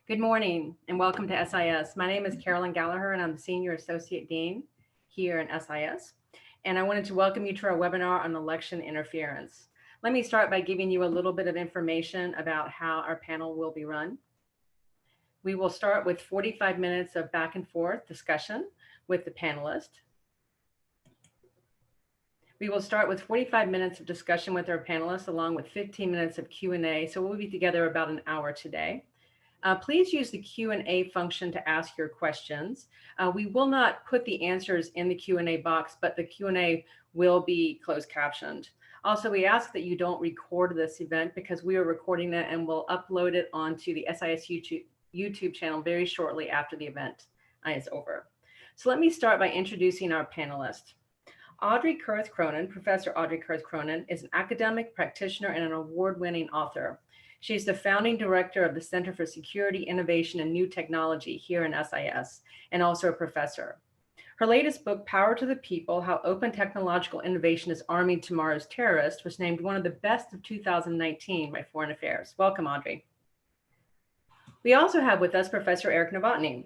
Good morning and welcome to SIS. My name is Carolyn Gallagher and I'm the Senior Associate Dean here in SIS. And I wanted to welcome you to our webinar on election interference. Let me start by giving you a little bit of information about how our panel will be run. We will start with 45 minutes of back and forth discussion with the panelists. We will start with 45 minutes of discussion with our panelists along with 15 minutes of Q&A. So we'll be together about an hour today. Please use the Q&A function to ask your questions. We will not put the answers in the Q&A box, but the Q&A will be closed captioned. Also, we ask that you don't record this event because we are recording it and we'll upload it onto the SIS YouTube channel very shortly after the event is over. So let me start by introducing our panelists. Audrey Kurth Cronin, Professor Audrey Kurth Cronin, is an academic practitioner and an award-winning author. She's the founding director of the Center for Security, Innovation, and New Technology here in SIS, and also a professor. Her latest book, Power to the People, How Open Technological Innovation is Arming Tomorrow's Terrorists, was named one of the best of 2019 by Foreign Affairs. Welcome, Audrey. We also have with us Professor Eric Novotny.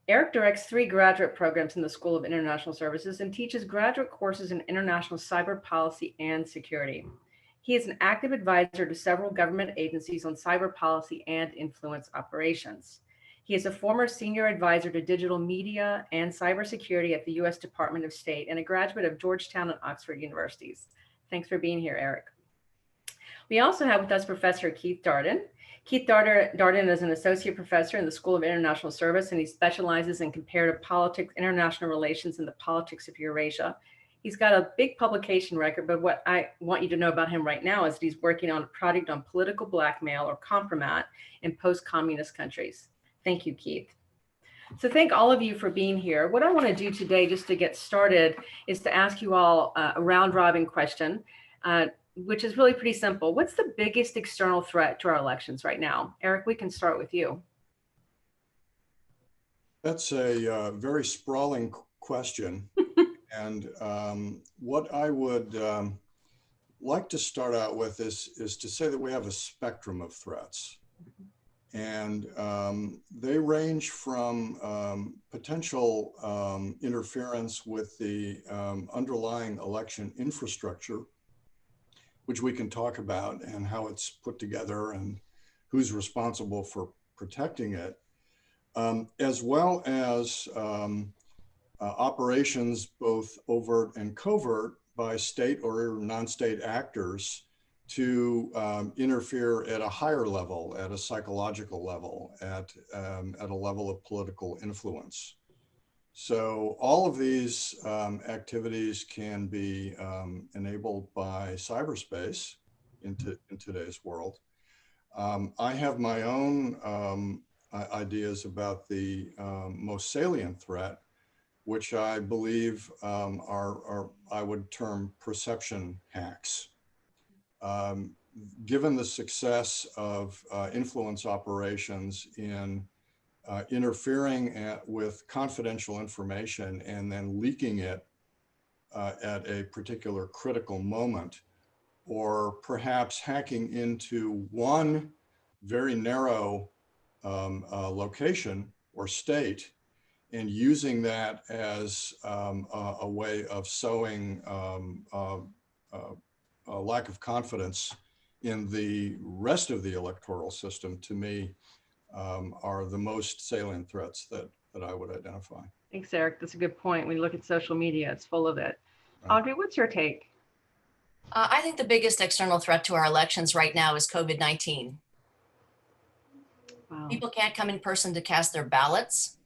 Eric directs 3 graduate programs in the School of International Services and teaches graduate courses in international cyber policy and security. He is an active advisor to several government agencies on cyber policy and influence operations. He is a former senior advisor to digital media and cybersecurity at the U.S. Department of State and a graduate of Georgetown and Oxford universities. Thanks for being here, Eric. We also have with us Professor Keith Darden. Keith Darden is an associate professor in the School of International Service, and he specializes in comparative politics, international relations, and the politics of Eurasia. He's got a big publication record, but what I want you to know about him right now is that he's working on a project on political blackmail or compromat in post-communist countries. Thank you, Keith. So thank all of you for being here. What I want to do today, just to get started, is to ask you all a round-robin question, which is really pretty simple. What's the biggest external threat to our elections right now? Eric, we can start with you. That's a very sprawling question. And what I would like to start out with is to say that we have a spectrum of threats. And they range from potential interference with the underlying election infrastructure, which we can talk about and how it's put together and who's responsible for protecting it, as well as operations, both overt and covert, by state or non-state actors to interfere at a higher level, at a psychological level, at a level of political influence. So all of these activities can be enabled by cyberspace in today's world. I have my own ideas about the most salient threat, which I believe I would term perception hacks. Given the success of influence operations in interfering with confidential information and then leaking it at a particular critical moment, or perhaps hacking into one very narrow location or state and using that as a way of sowing a lack of confidence in the rest of the electoral system, to me, are the most salient threats that I would identify. Thanks, Eric. That's a good point. When you look at social media, it's full of it. Audrey, what's your take? I think the biggest external threat to our elections right now is COVID-19. Wow. People can't come in person to cast their ballots.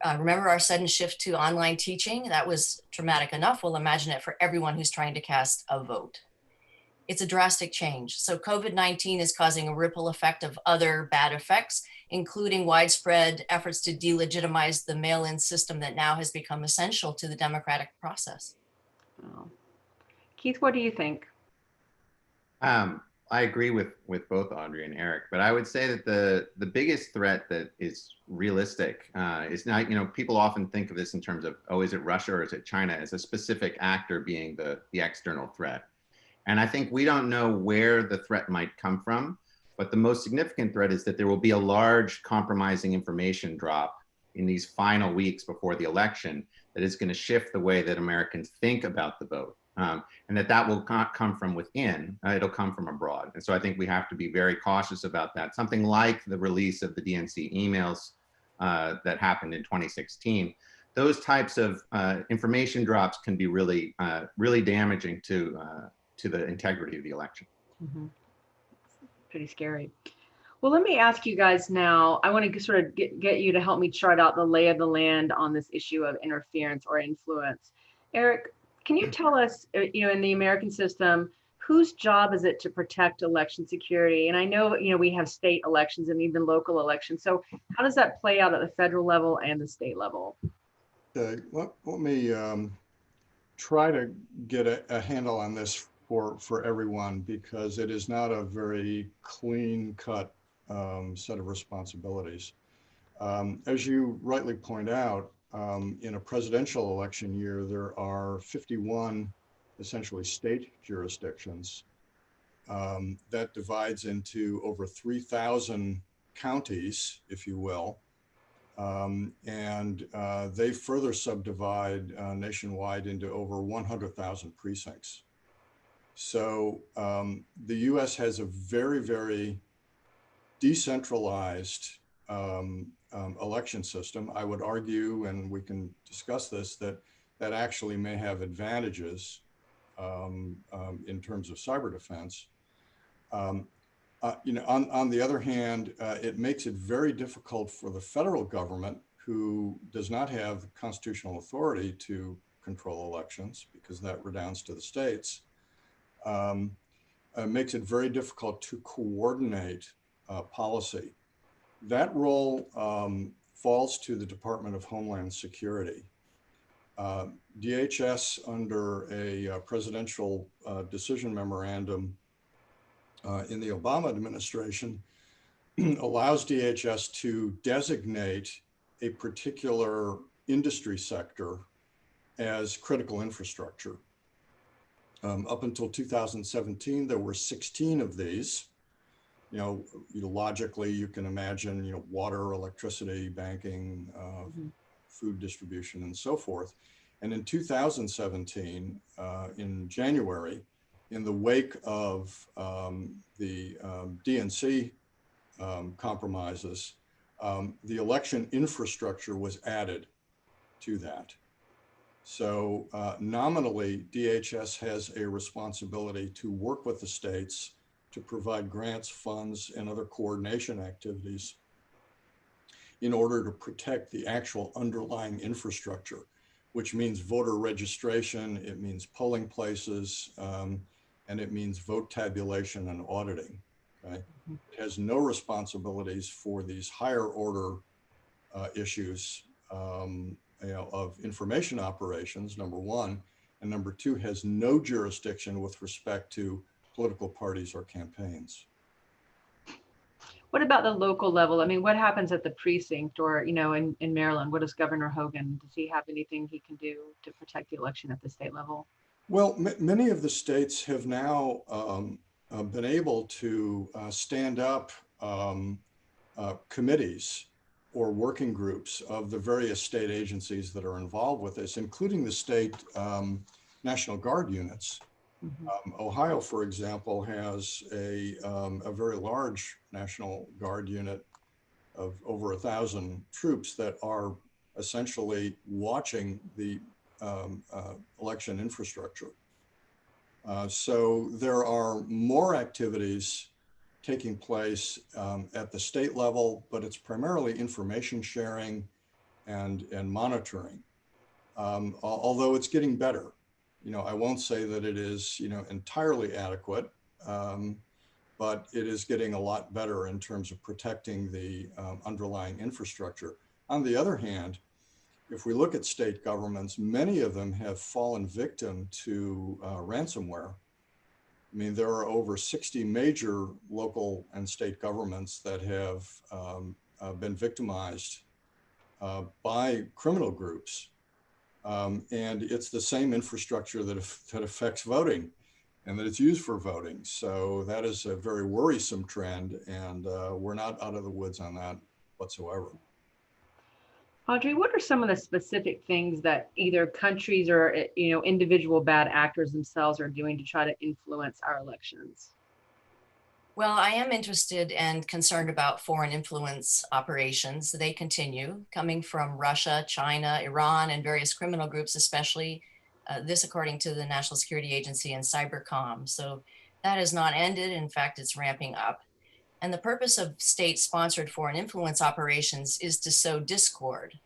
Remember our sudden shift to online teaching? That was traumatic enough. We'll imagine it for everyone who's trying to cast a vote. It's a drastic change. So COVID-19 is causing a ripple effect of other bad effects, including widespread efforts to delegitimize the mail-in system that now has become essential to the democratic process. Wow. Keith, what do you think? I agree with both Audrey and Eric, but I would say that the biggest threat that is realistic is not, people often think of this in terms of, oh, is it Russia or is it China, as a specific actor being the external threat. And I think we don't know where the threat might come from, But the most significant threat is that there will be a large compromising information drop in these final weeks before the election that is going to shift the way that Americans think about the vote. And that will not come from within, it'll come from abroad. And so I think we have to be very cautious about that. Something like the release of the DNC emails that happened in 2016, those types of information drops can be really, really damaging to the integrity of the election. Mm-hmm. Pretty scary. Well, let me ask you guys now, I want to sort of get you to help me chart out the lay of the land on this issue of interference or influence. Eric, can you tell us, in the American system, whose job is it to protect election security? And I know, we have state elections and even local elections. So how does that play out at the federal level and the state level? Let me try to get a handle on this for everyone, because it is not a very clean-cut set of responsibilities. As you rightly point out, in a presidential election year, there are 51 essentially state jurisdictions that divides into over 3,000 counties, if you will. And they further subdivide nationwide into over 100,000 precincts. So the US has a very, very decentralized election system. I would argue, and we can discuss this, that actually may have advantages in terms of cyber defense. On the other hand, it makes it very difficult for the federal government, who does not have constitutional authority to control elections, because that redounds to the states. Makes it very difficult to coordinate policy. That role falls to the Department of Homeland Security. DHS, under a presidential decision memorandum in the Obama administration, allows DHS to designate a particular industry sector as critical infrastructure. Up until 2017, there were 16 of these. Logically, you can imagine, water, electricity, banking, food distribution, and so forth. And in 2017, in January, in the wake of the DNC compromises, the election infrastructure was added to that. So nominally, DHS has a responsibility to work with the states to provide grants, funds, and other coordination activities in order to protect the actual underlying infrastructure, which means voter registration, it means polling places, and it means vote tabulation and auditing. Okay? It has no responsibilities for these higher order issues of information operations, number one, and number two, has no jurisdiction with respect to political parties or campaigns. What about the local level? I mean, what happens at the precinct or, in Maryland? What does Governor Hogan, does he have anything he can do to protect the election at the state level? Well, many of the states have now been able to stand up committees or working groups of the various state agencies that are involved with this, including the state National Guard units. Ohio, for example, has a very large National Guard unit of over 1,000 troops that are essentially watching the election infrastructure. So there are more activities taking place at the state level, but it's primarily information sharing and monitoring. Although it's getting better. I won't say that it is, entirely adequate, but it is getting a lot better in terms of protecting the underlying infrastructure. On the other hand, if we look at state governments, many of them have fallen victim to ransomware. I mean, there are over 60 major local and state governments that have been victimized by criminal groups. And it's the same infrastructure that affects voting. and that it's used for voting. So that is a very worrisome trend, and we're not out of the woods on that whatsoever. Audrey, what are some of the specific things that either countries or individual bad actors themselves are doing to try to influence our elections? Well, I am interested and concerned about foreign influence operations. They continue coming from Russia, China, Iran, and various criminal groups, especially this according to the National Security Agency and Cybercom. So that has not ended. In fact, it's ramping up. And the purpose of state-sponsored foreign influence operations is to sow discord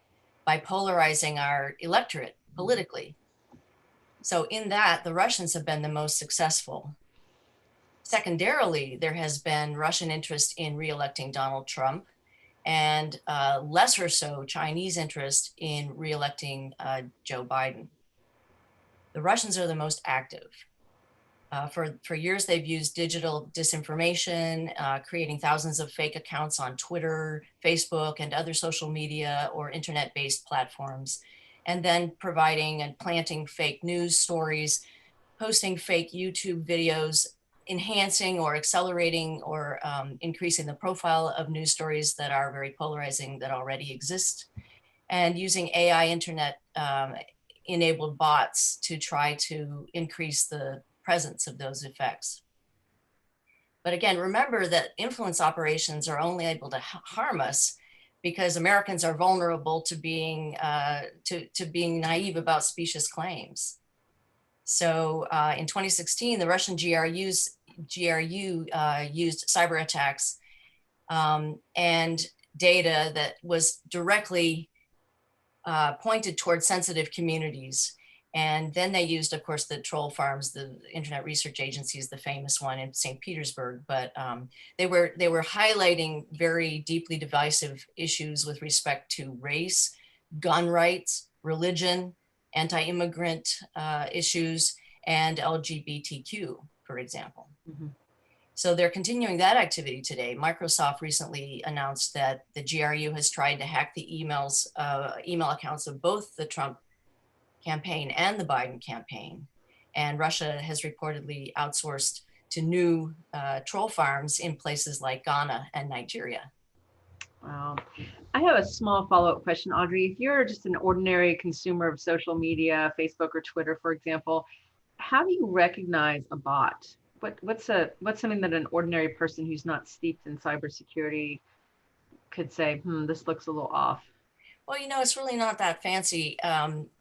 by polarizing our electorate politically. So in that, the Russians have been the most successful. Secondarily, there has been Russian interest in re-electing Donald Trump, and lesser so Chinese interest in re-electing Joe Biden. The Russians are the most active. For years, they've used digital disinformation, creating thousands of fake accounts on Twitter, Facebook, and other social media or internet-based platforms, and then providing and planting fake news stories, posting fake YouTube videos, enhancing or accelerating or increasing the profile of news stories that are very polarizing that already exist, and using AI internet enabled bots to try to increase the presence of those effects. But again, remember that influence operations are only able to harm us because Americans are vulnerable to being being naive about specious claims. So in 2016, the Russian GRU used cyber attacks and data that was directly pointed towards sensitive communities. And then they used, of course, the troll farms, the internet research agencies, the famous one in St. Petersburg. But they were highlighting very deeply divisive issues with respect to race, gun rights, religion, anti-immigrant issues, and LGBTQ, for example. Mm-hmm. So they're continuing that activity today. Microsoft recently announced that the GRU has tried to hack the email accounts of both the Trump campaign and the Biden campaign. And Russia has reportedly outsourced to new troll farms in places like Ghana and Nigeria. Wow. I have a small follow-up question, Audrey. If you're just an ordinary consumer of social media, Facebook or Twitter, for example, how do you recognize a bot? What's something that an ordinary person who's not steeped in cybersecurity could say, this looks a little off? Well, it's really not that fancy.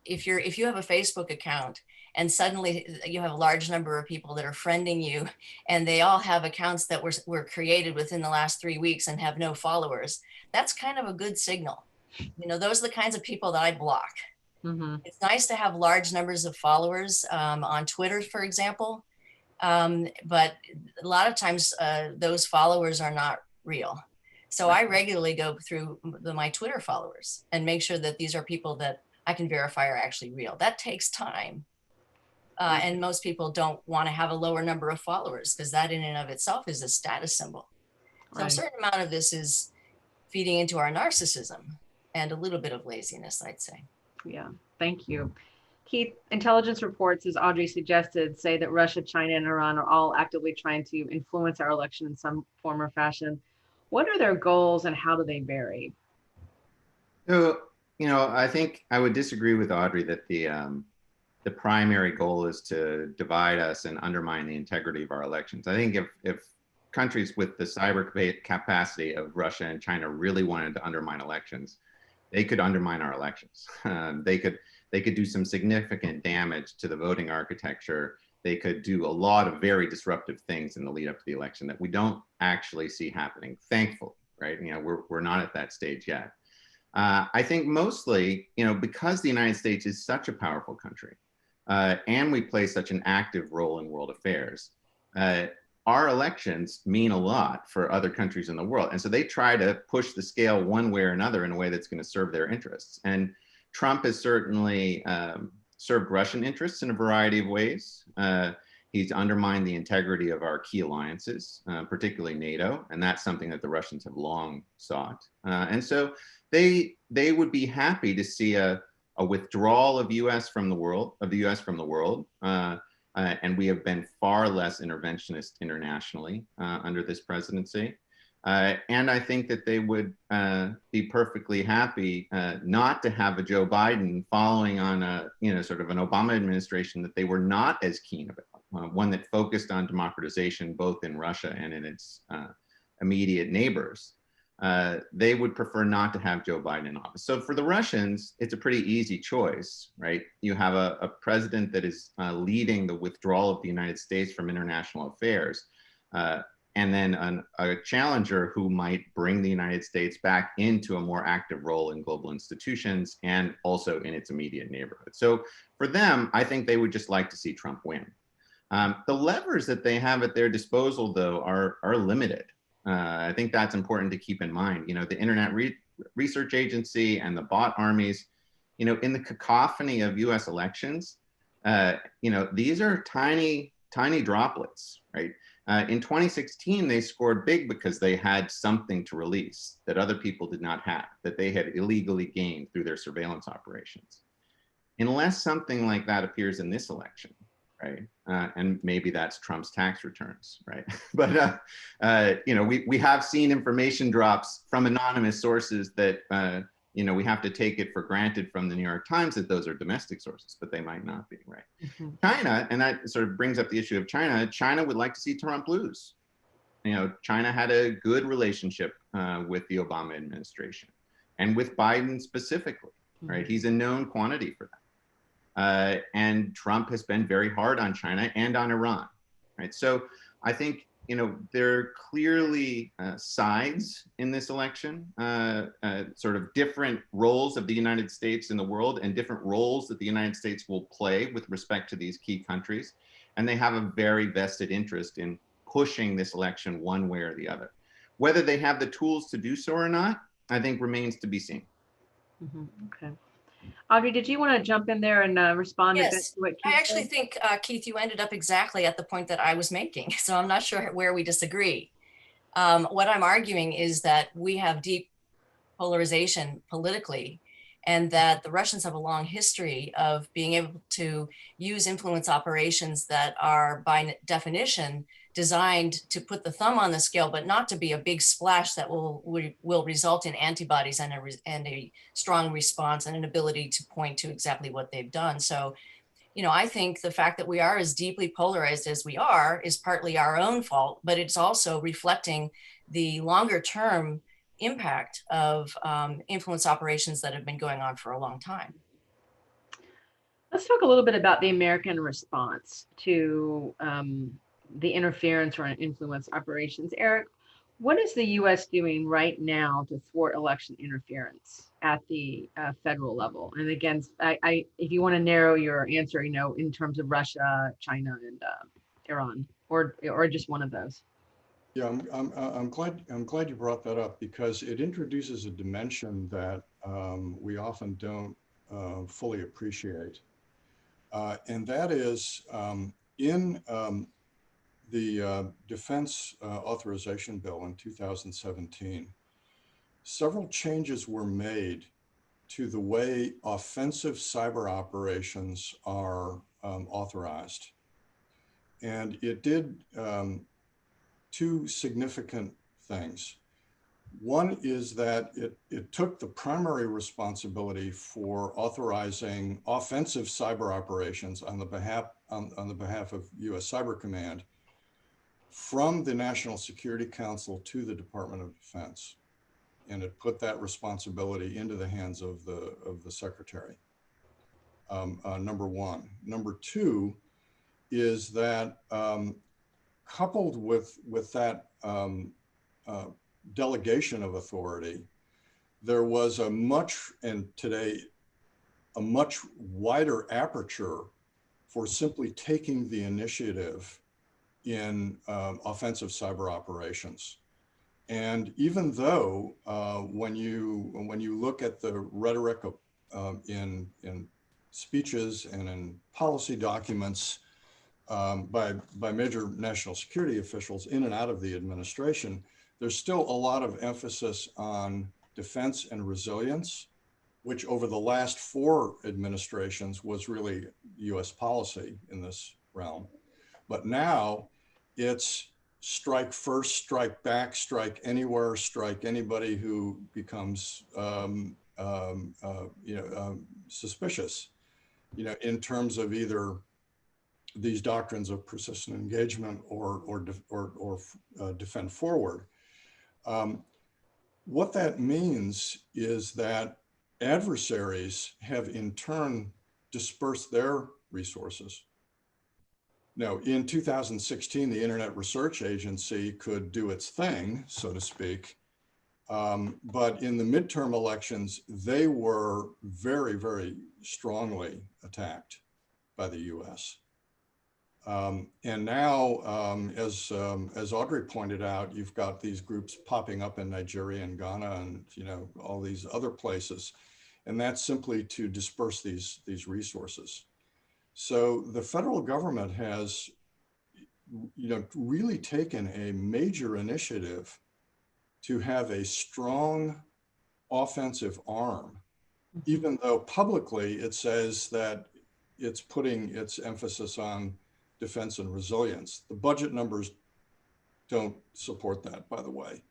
If you have a Facebook account and suddenly you have a large number of people that are friending you, and they all have accounts that were created within the last 3 weeks and have no followers, that's kind of a good signal. Those are the kinds of people that I block. Mm-hmm. It's nice to have large numbers of followers on Twitter, for example, but a lot of times those followers are not real. So I regularly go through my Twitter followers and make sure that these are people that I can verify are actually real. That takes time. And most people don't want to have a lower number of followers because that in and of itself is a status symbol. So Right. a certain amount of this is feeding into our narcissism and a little bit of laziness, I'd say. Yeah, thank you. Keith, intelligence reports, as Audrey suggested, say that Russia, China, and Iran are all actively trying to influence our election in some form or fashion. What are their goals and how do they vary? So, I think I would disagree with Audrey that the primary goal is to divide us and undermine the integrity of our elections. I think if countries with the cyber capacity of Russia and China really wanted to undermine elections, they could undermine our elections. They could do some significant damage to the voting architecture. They could do a lot of very disruptive things in the lead up to the election that we don't actually see happening, thankfully, right? We're not at that stage yet. I think mostly, because the United States is such a powerful country and we play such an active role in world affairs, our elections mean a lot for other countries in the world. And so they try to push the scale one way or another in a way that's going to serve their interests. And Trump has certainly served Russian interests in a variety of ways. He's undermined the integrity of our key alliances, particularly NATO, and that's something that the Russians have long sought. And so they would be happy to see a withdrawal of the U.S. from the world, and we have been far less interventionist internationally under this presidency. And I think that they would be perfectly happy not to have a Joe Biden following on a, sort of an Obama administration that they were not as keen about, one that focused on democratization both in Russia and in its immediate neighbors. They would prefer not to have Joe Biden in office. So for the Russians, it's a pretty easy choice, right? You have a president that is leading the withdrawal of the United States from international affairs, and then a challenger who might bring the United States back into a more active role in global institutions and also in its immediate neighborhood. So for them, I think they would just like to see Trump win. The levers that they have at their disposal, though, are limited. I think that's important to keep in mind. The Internet Research Agency and the bot armies, in the cacophony of US elections, these are tiny, tiny droplets, right? In 2016, they scored big because they had something to release that other people did not have, that they had illegally gained through their surveillance operations. Unless something like that appears in this election, right? And maybe that's Trump's tax returns, right? But we have seen information drops from anonymous sources that we have to take it for granted from the New York Times that those are domestic sources, but they might not be, right? Mm-hmm. China, and that sort of brings up the issue of China. China would like to see Trump lose. China had a good relationship with the Obama administration and with Biden specifically, right? Mm-hmm. He's a known quantity for that. And Trump has been very hard on China and on Iran, right? So I think, there are clearly sides in this election, sort of different roles of the United States in the world and different roles that the United States will play with respect to these key countries. And they have a very vested interest in pushing this election one way or the other. Whether they have the tools to do so or not, I think remains to be seen. Mm-hmm. Okay. Audrey, did you want to jump in there and respond yes, a bit to what Keith I actually said? think, Keith, you ended up exactly at the point that I was making. So I'm not sure where we disagree. What I'm arguing is that we have deep polarization politically, and that the Russians have a long history of being able to use influence operations that are by definition designed to put the thumb on the scale, but not to be a big splash that will result in antibodies and a strong response and an ability to point to exactly what they've done. So, I think the fact that we are as deeply polarized as we are is partly our own fault, but it's also reflecting the longer term impact of influence operations that have been going on for a long time. Let's talk a little bit about the American response to the interference or influence operations. Eric, what is the U.S. doing right now to thwart election interference at the federal level? And again, if you want to narrow your answer, in terms of Russia, China, and Iran, or just one of those. Yeah, I'm glad you brought that up, because it introduces a dimension that we often don't fully appreciate, and that is in the Defense Authorization Bill in 2017. Several changes were made to the way offensive cyber operations are authorized, and it did two significant things. One is that it took the primary responsibility for authorizing offensive cyber operations on the behalf of U.S. Cyber Command from the National Security Council to the Department of Defense, and it put that responsibility into the hands of the Secretary. Number one. Number two is that coupled with that delegation of authority, there was a much wider aperture for simply taking the initiative in offensive cyber operations. And even though when you look at the rhetoric in speeches and in policy documents by major national security officials in and out of the administration, there's still a lot of emphasis on defense and resilience, which over the last 4 administrations was really U.S. policy in this realm. But now it's strike first, strike back, strike anywhere, strike anybody who becomes suspicious, in terms of either these doctrines of persistent engagement or defend forward. What that means is that adversaries have in turn dispersed their resources. Now, in 2016, the Internet Research Agency could do its thing, so to speak. But in the midterm elections, they were very, very strongly attacked by the US. And now, as Audrey pointed out, you've got these groups popping up in Nigeria and Ghana and all these other places. And that's simply to disperse these resources. So the federal government has, really taken a major initiative to have a strong offensive arm, even though publicly it says that it's putting its emphasis on defense and resilience. The budget numbers don't support that, by the way.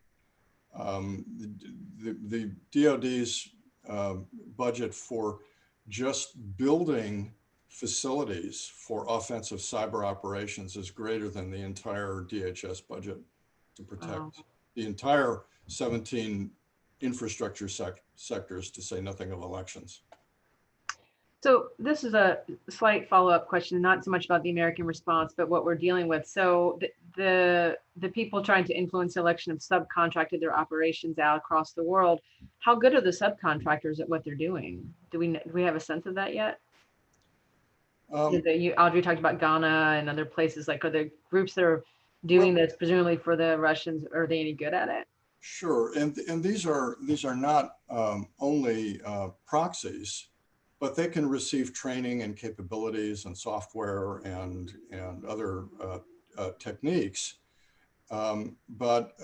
The DoD's budget for just building facilities for offensive cyber operations is greater than the entire DHS budget to protect the entire 17 infrastructure sectors, to say nothing of elections. So this is a slight follow-up question, not so much about the American response, but what we're dealing with. So the people trying to influence the election have subcontracted their operations out across the world. How good are the subcontractors at what they're doing? Do we have a sense of that yet? Audrey talked about Ghana and other places. Like, are there groups that are doing this presumably for the Russians? Are they any good at it? Sure, and these are not only proxies, but they can receive training and capabilities and software and other techniques. But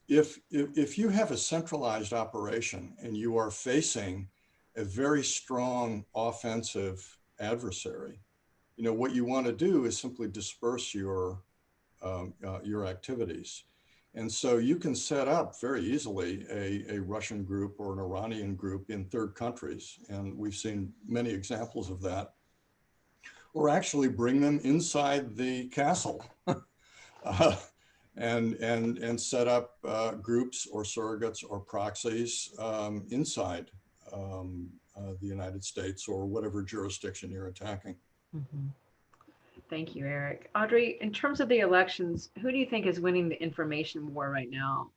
if you have a centralized operation and you are facing a very strong offensive adversary, what you want to do is simply disperse your activities. And so you can set up very easily a Russian group or an Iranian group in third countries. And we've seen many examples of that. Or actually bring them inside the castle and set up groups or surrogates or proxies inside the United States or whatever jurisdiction you're attacking. Mm-hmm. Thank you, Eric. Audrey, in terms of the elections, who do you think is winning the information war right now?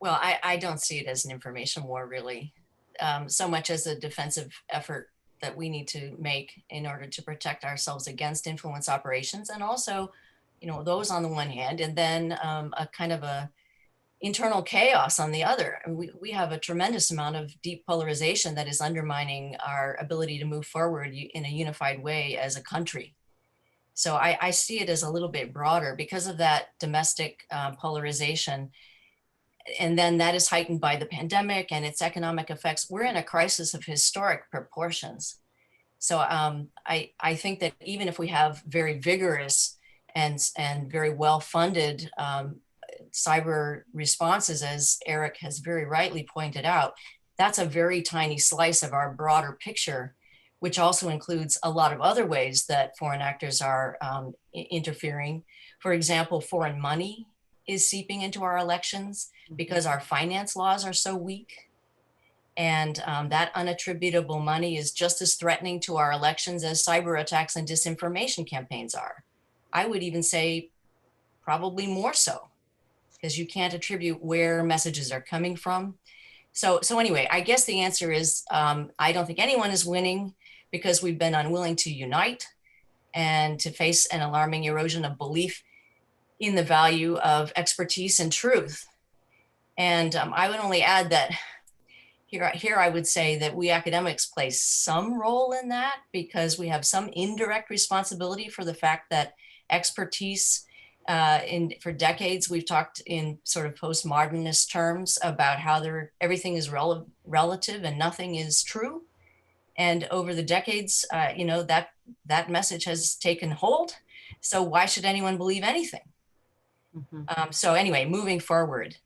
Well, I don't see it as an information war, really, so much as a defensive effort that we need to make in order to protect ourselves against influence operations, and also, those on the one hand, and then a kind of a internal chaos on the other. And we have a tremendous amount of deep polarization that is undermining our ability to move forward in a unified way as a country. So I see it as a little bit broader because of that domestic polarization. And then that is heightened by the pandemic and its economic effects. We're in a crisis of historic proportions. So I think that even if we have very vigorous and very well-funded cyber responses, as Eric has very rightly pointed out, that's a very tiny slice of our broader picture, which also includes a lot of other ways that foreign actors are interfering. For example, foreign money is seeping into our elections because our finance laws are so weak. And that unattributable money is just as threatening to our elections as cyber attacks and disinformation campaigns are. I would even say probably more so, because you can't attribute where messages are coming from. So anyway, I guess the answer is I don't think anyone is winning because we've been unwilling to unite and to face an alarming erosion of belief in the value of expertise and truth. And I would only add that here I would say that we academics play some role in that because we have some indirect responsibility for the fact that expertise for decades, we've talked in sort of postmodernist terms about how everything is relative and nothing is true. And over the decades, that message has taken hold. So why should anyone believe anything? So anyway, moving forward,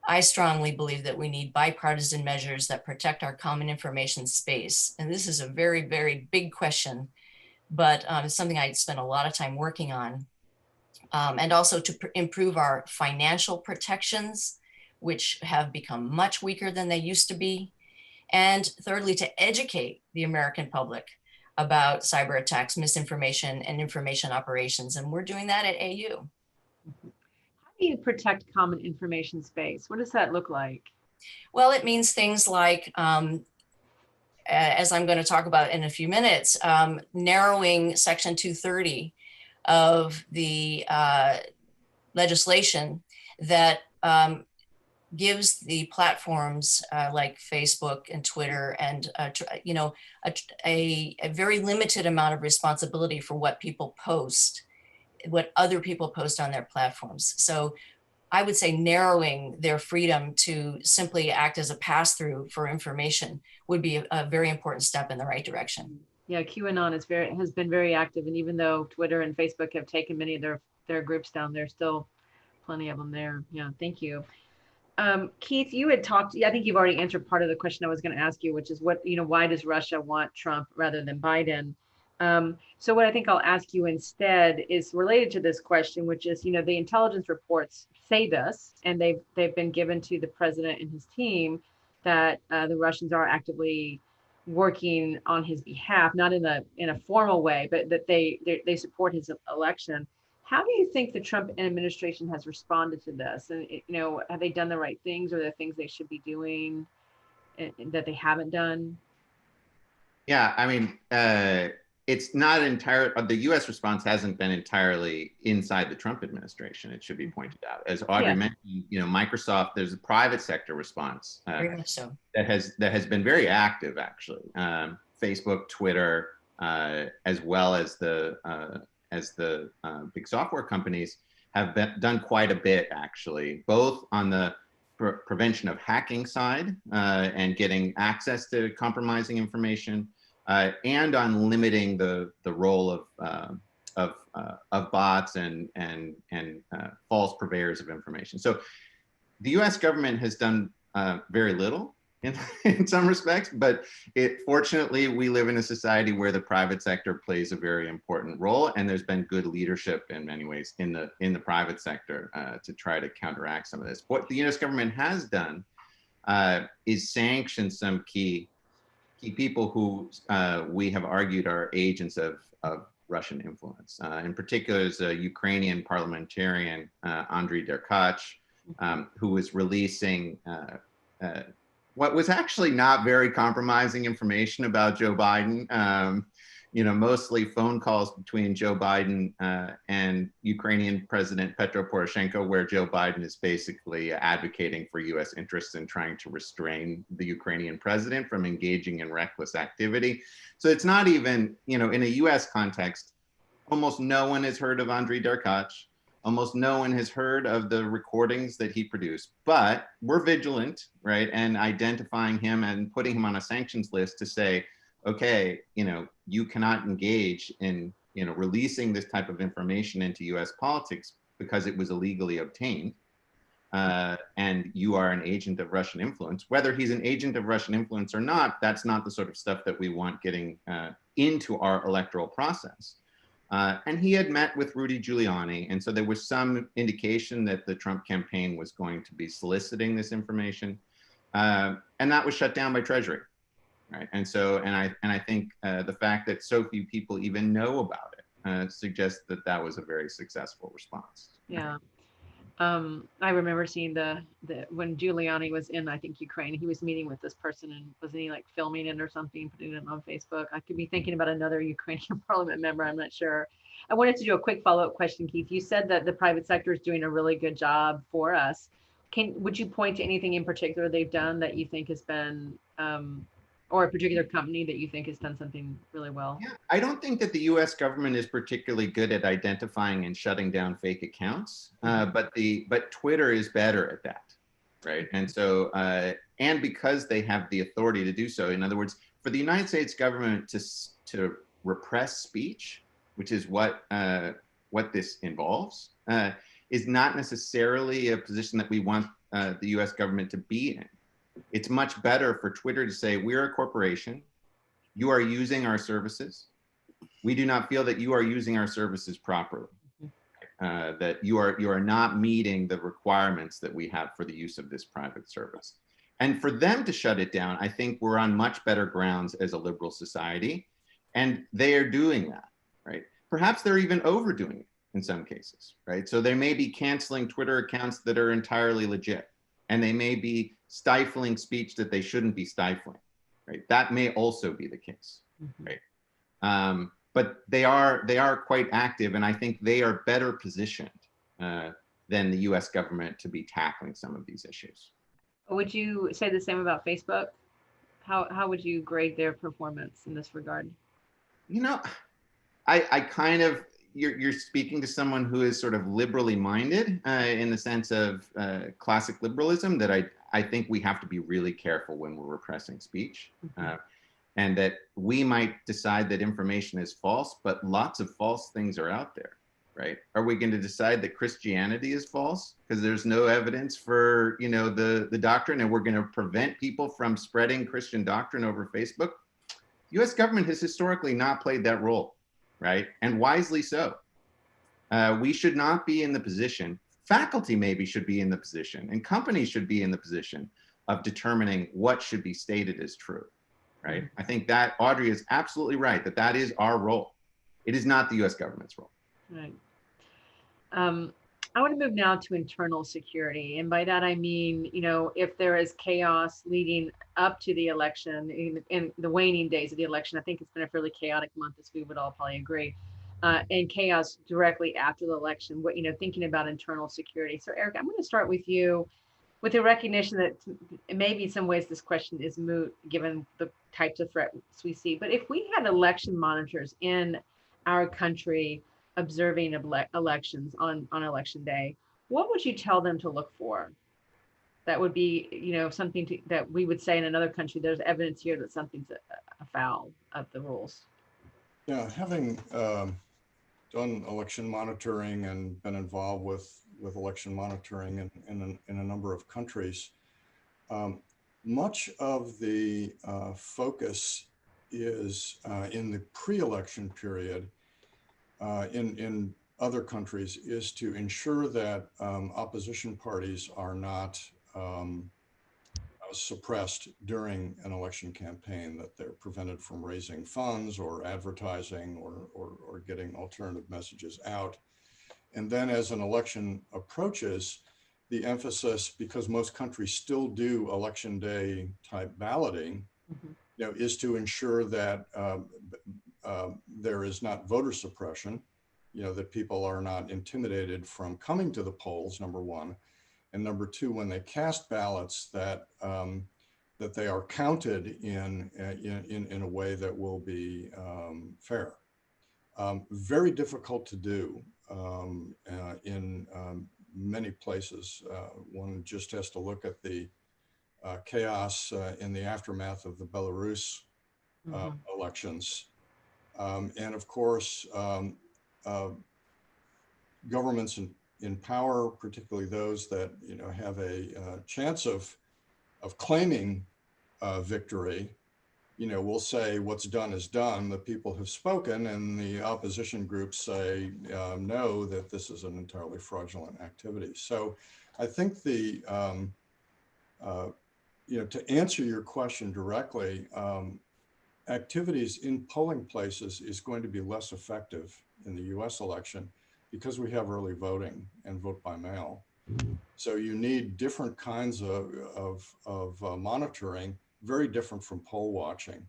I strongly believe that we need bipartisan measures that protect our common information space. And this is a very, very big question, but it's something I spent a lot of time working on. And also to improve our financial protections, which have become much weaker than they used to be. And thirdly, to educate the American public about cyber attacks, misinformation, and information operations. And we're doing that at AU. How do you protect common information space? What does that look like? Well, it means things like, as I'm going to talk about in a few minutes, narrowing Section 230 of the legislation that gives the platforms like Facebook and Twitter and a very limited amount of responsibility for what people post, what other people post on their platforms. So I would say narrowing their freedom to simply act as a pass-through for information would be a very important step in the right direction. Yeah, QAnon has been very active, and even though Twitter and Facebook have taken many of their groups down, there's still plenty of them there. Yeah, thank you. Keith, you had talked, I think you've already answered part of the question I was going to ask you, which is why does Russia want Trump rather than Biden? So what I think I'll ask you instead is related to this question, which is, the intelligence reports say this, and they've been given to the president and his team, that the Russians are actively working on his behalf, not in a formal way, but that they support his election. How do you think the Trump administration has responded to this? And, have they done the right things, or the things they should be doing that they haven't done? Yeah, I mean, it's not entire. The U.S. response hasn't been entirely inside the Trump administration. It should be pointed out, as Audrey mentioned. Microsoft. There's a private sector response Very much so. that has been very active, actually. Facebook, Twitter, as well as the big software companies have done quite a bit, actually, both on the prevention of hacking side and getting access to compromising information, and on limiting the role of bots and false purveyors of information. So the U.S. government has done very little in some respects, but fortunately we live in a society where the private sector plays a very important role, and there's been good leadership in many ways in the private sector to try to counteract some of this. What the U.S. government has done is sanction some key people who we have argued are agents of Russian influence. In particular, is a Ukrainian parliamentarian, Andriy Derkach, who was releasing what was actually not very compromising information about Joe Biden. Mostly phone calls between Joe Biden and Ukrainian President Petro Poroshenko, where Joe Biden is basically advocating for U.S. interests and trying to restrain the Ukrainian president from engaging in reckless activity. So it's not even, in a U.S. context, almost no one has heard of Andriy Derkach. Almost no one has heard of the recordings that he produced, but we're vigilant, right? And identifying him and putting him on a sanctions list to say, okay, you cannot engage in, releasing this type of information into US politics because it was illegally obtained. And you are an agent of Russian influence. Whether he's an agent of Russian influence or not, that's not the sort of stuff that we want getting into our electoral process. And he had met with Rudy Giuliani. And so there was some indication that the Trump campaign was going to be soliciting this information. And that was shut down by Treasury. Right. And so, and I think the fact that so few people even know about it suggests that that was a very successful response. Yeah. I remember seeing when Giuliani was in, I think, Ukraine, he was meeting with this person, and wasn't he like filming it or something, putting it on Facebook? I could be thinking about another Ukrainian parliament member. I'm not sure. I wanted to do a quick follow-up question, Keith. You said that the private sector is doing a really good job for us. Would you point to anything in particular they've done that you think has been, or a particular company that you think has done something really well? Yeah, I don't think that the U.S. government is particularly good at identifying and shutting down fake accounts, but Twitter is better at that, right? And so, and because they have the authority to do so, in other words, for the United States government to repress speech, which is what this involves, is not necessarily a position that we want the U.S. government to be in. It's much better for Twitter to say, we're a corporation, you are using our services, we do not feel that you are using our services properly, that you are not meeting the requirements that we have for the use of this private service. And for them to shut it down, I think we're on much better grounds as a liberal society, and they are doing that, right? Perhaps they're even overdoing it in some cases, right? So they may be canceling Twitter accounts that are entirely legit, and they may be stifling speech that they shouldn't be stifling, right? That may also be the case, right? But they are quite active, and I think they are better positioned than the U.S. government to be tackling some of these issues. Would you say the same about Facebook? How would you grade their performance in this regard? You know, I kind of, you're speaking to someone who is sort of liberally minded in the sense of classic liberalism, that I think we have to be really careful when we're repressing speech. And that we might decide that information is false, but lots of false things are out there, right? Are we going to decide that Christianity is false because there's no evidence for, you know, the doctrine, and we're going to prevent people from spreading Christian doctrine over Facebook? U.S. government has historically not played that role, right? And wisely so. We should not be in the position, faculty maybe should be in the position, and companies should be in the position of determining what should be stated as true. Right? I think that Audrey is absolutely right, that is our role. It is not the U.S. government's role. Right. I want to move now to internal security. And by that, I mean, you know, if there is chaos leading up to the election, in the waning days of the election, I think it's been a fairly chaotic month, as we would all probably agree, and chaos directly after the election, what, you know, thinking about internal security. So Eric, I'm going to start with you, with the recognition that maybe in some ways this question is moot given the types of threats we see. But if we had election monitors in our country observing elections on election day, what would you tell them to look for? That would be, you know, something that we would say in another country, there's evidence here that something's afoul of the rules. Yeah, having done election monitoring and been involved with election monitoring in a number of countries, much of the focus is in the pre-election period in other countries is to ensure that opposition parties are not suppressed during an election campaign, that they're prevented from raising funds or advertising or getting alternative messages out. And then as an election approaches, the emphasis, because most countries still do election day type balloting, you know, is to ensure that there is not voter suppression, you know, that people are not intimidated from coming to the polls, number one. And number two, when they cast ballots, that that they are counted in a way that will be fair. Very difficult to do in many places. One just has to look at the chaos in the aftermath of the Belarus elections. And of course, governments in power, particularly those that, you know, have a chance of claiming victory, you know, will say what's done is done. The people have spoken, and the opposition groups say no, that this is an entirely fraudulent activity. So, I think the you know, to answer your question directly, activities in polling places is going to be less effective in the U.S. election because we have early voting and vote by mail. So you need different kinds of monitoring, very different from poll watching,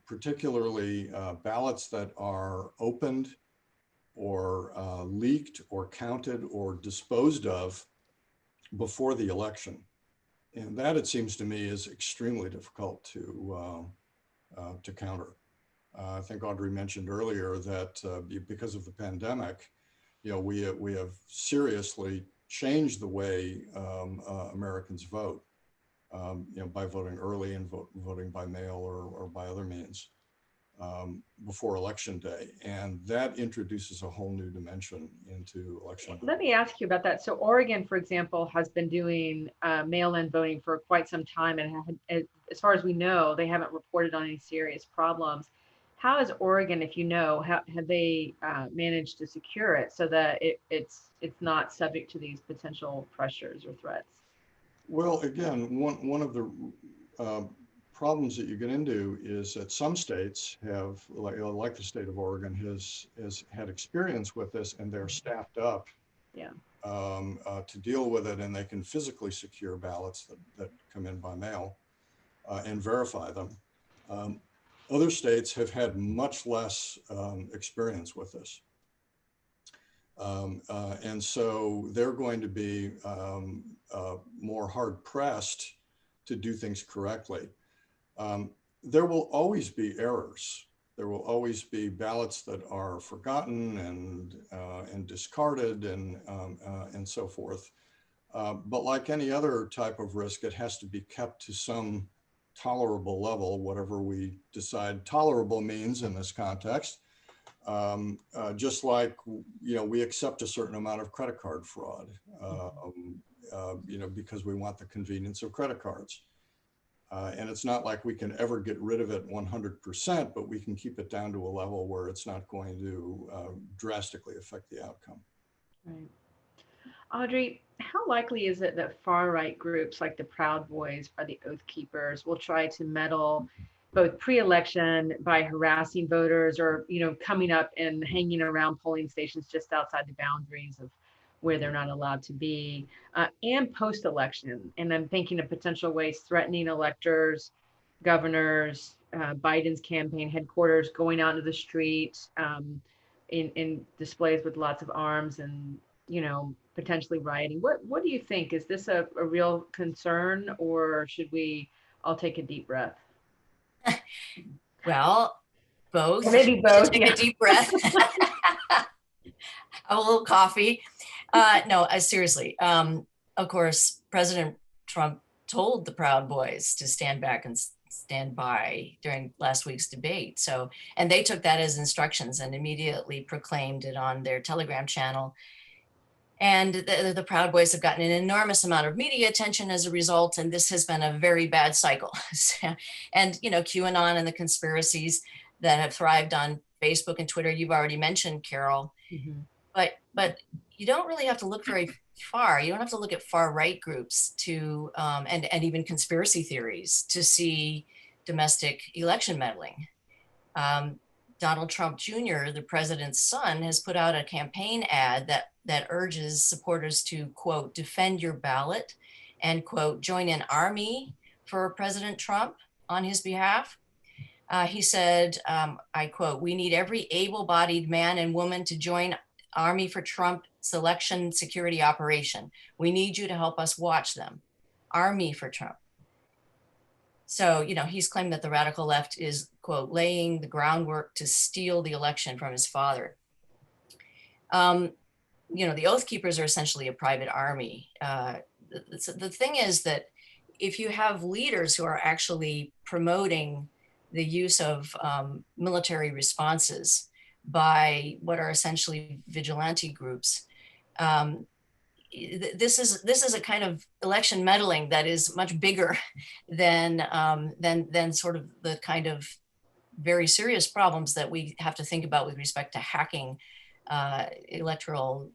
particularly ballots that are opened or leaked or counted or disposed of before the election. And that, it seems to me, is extremely difficult to counter. I think Audrey mentioned earlier that because of the pandemic, you know, we have seriously changed the way Americans vote. by voting early and voting by mail or by other means before election day. And that introduces a whole new dimension into election. Let me ask you about that. So Oregon, for example, has been doing mail-in voting for quite some time, and as far as we know, they haven't reported on any serious problems. How is Oregon, if you know, have they managed to secure it so that it's not subject to these potential pressures or threats? Well, again, one of the problems that you get into is that some states have, like the state of Oregon, has had experience with this, and they're staffed up Yeah. To deal with it, and they can physically secure ballots that come in by mail and verify them. Other states have had much less experience with this. And so they're going to be more hard pressed to do things correctly. There will always be errors. There will always be ballots that are forgotten and discarded and so forth. But like any other type of risk, it has to be kept to some tolerable level, whatever we decide tolerable means in this context. Just like, we accept a certain amount of credit card fraud, because we want the convenience of credit cards. And it's not like we can ever get rid of it 100%, but we can keep it down to a level where it's not going to drastically affect the outcome. Right. Audrey, how likely is it that far-right groups like the Proud Boys or the Oath Keepers will try to meddle both pre-election by harassing voters or, coming up and hanging around polling stations just outside the boundaries of where they're not allowed to be, and post-election? And I'm thinking of potential ways threatening electors, governors, Biden's campaign headquarters, going out into the street in displays with lots of arms and, potentially rioting. What do you think? Is this a real concern, or should we all take a deep breath? Well, both. Or maybe both. Take a deep breath. Have a little coffee. No, seriously. Of course, President Trump told the Proud Boys to stand back and stand by during last week's debate. So, and they took that as instructions and immediately proclaimed it on their Telegram channel. And the Proud Boys have gotten an enormous amount of media attention as a result, and this has been a very bad cycle. And, QAnon and the conspiracies that have thrived on Facebook and Twitter, you've already mentioned, Carol. Mm-hmm. But you don't really have to look very far. You don't have to look at far right groups to, and even conspiracy theories to see domestic election meddling. Donald Trump Jr., the president's son, has put out a campaign ad that urges supporters to, quote, defend your ballot and, quote, join an army for President Trump on his behalf. He said, I quote, "We need every able-bodied man and woman to join Army for Trump's election security operation. We need you to help us watch them. Army for Trump." So, he's claimed that the radical left is, quote, laying the groundwork to steal the election from his father. The Oath Keepers are essentially a private army. The thing is that if you have leaders who are actually promoting the use of military responses by what are essentially vigilante groups, this is a kind of election meddling that is much bigger than sort of the kind of very serious problems that we have to think about with respect to hacking electoral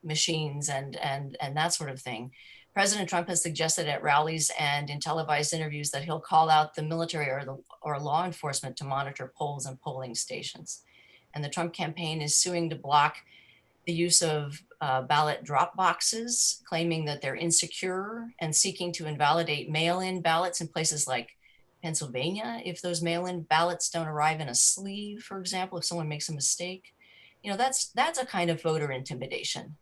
machines and that sort of thing. President Trump has suggested at rallies and in televised interviews that he'll call out the military or law enforcement to monitor polls and polling stations. And the Trump campaign is suing to block the use of ballot drop boxes, claiming that they're insecure and seeking to invalidate mail-in ballots in places like Pennsylvania if those mail-in ballots don't arrive in a sleeve, for example, if someone makes a mistake. That's a kind of voter intimidation.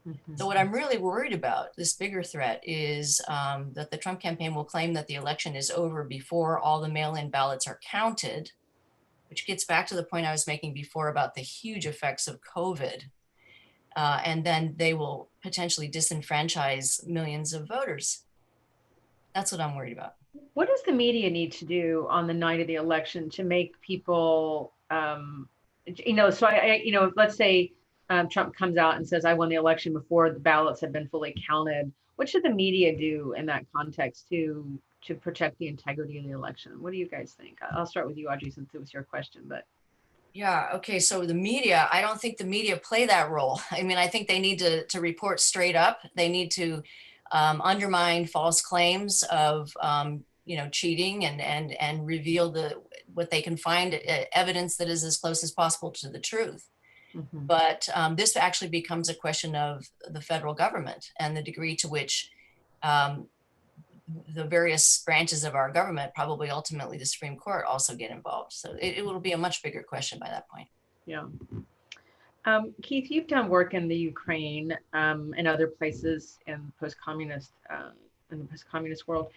Mm-hmm. So what I'm really worried about, this bigger threat, is that the Trump campaign will claim that the election is over before all the mail-in ballots are counted, which gets back to the point I was making before about the huge effects of COVID. And then they will potentially disenfranchise millions of voters. That's what I'm worried about. What does the media need to do on the night of the election to make people, so let's say Trump comes out and says, I won the election before the ballots have been fully counted. What should the media do in that context to protect the integrity of the election? What do you guys think? I'll start with you, Audrey, since it was your question, but. Yeah, okay, so the media, I don't think the media play that role. I mean, I think they need to report straight up. They need to undermine false claims of cheating and reveal what they can find evidence that is as close as possible to the truth. Mm-hmm. But this actually becomes a question of the federal government and the degree to which the various branches of our government, probably ultimately the Supreme Court, also get involved. So it will be a much bigger question by that point. Yeah. Keith, you've done work in the Ukraine and other places in post-communist in the post-communist world.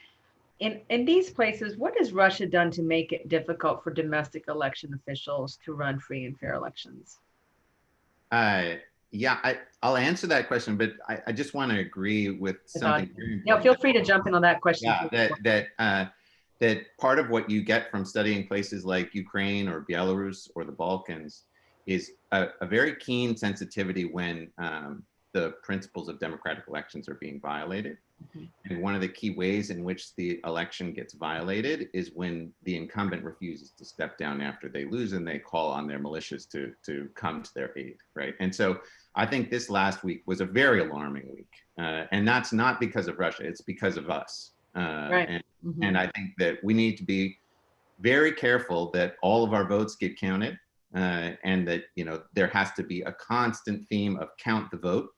In these places, what has Russia done to make it difficult for domestic election officials to run free and fair elections? Yeah, I'll answer that question, but I just want to agree with something. Yeah, feel free to jump in on that question. Yeah, that part of what you get from studying places like Ukraine or Belarus or the Balkans is a very keen sensitivity when the principles of democratic elections are being violated. Mm-hmm. And one of the key ways in which the election gets violated is when the incumbent refuses to step down after they lose and they call on their militias to come to their aid, right? And so I think this last week was a very alarming week. And that's not because of Russia, it's because of us. Right. Mm-hmm. And I think that we need to be very careful that all of our votes get counted and that, there has to be a constant theme of count the vote.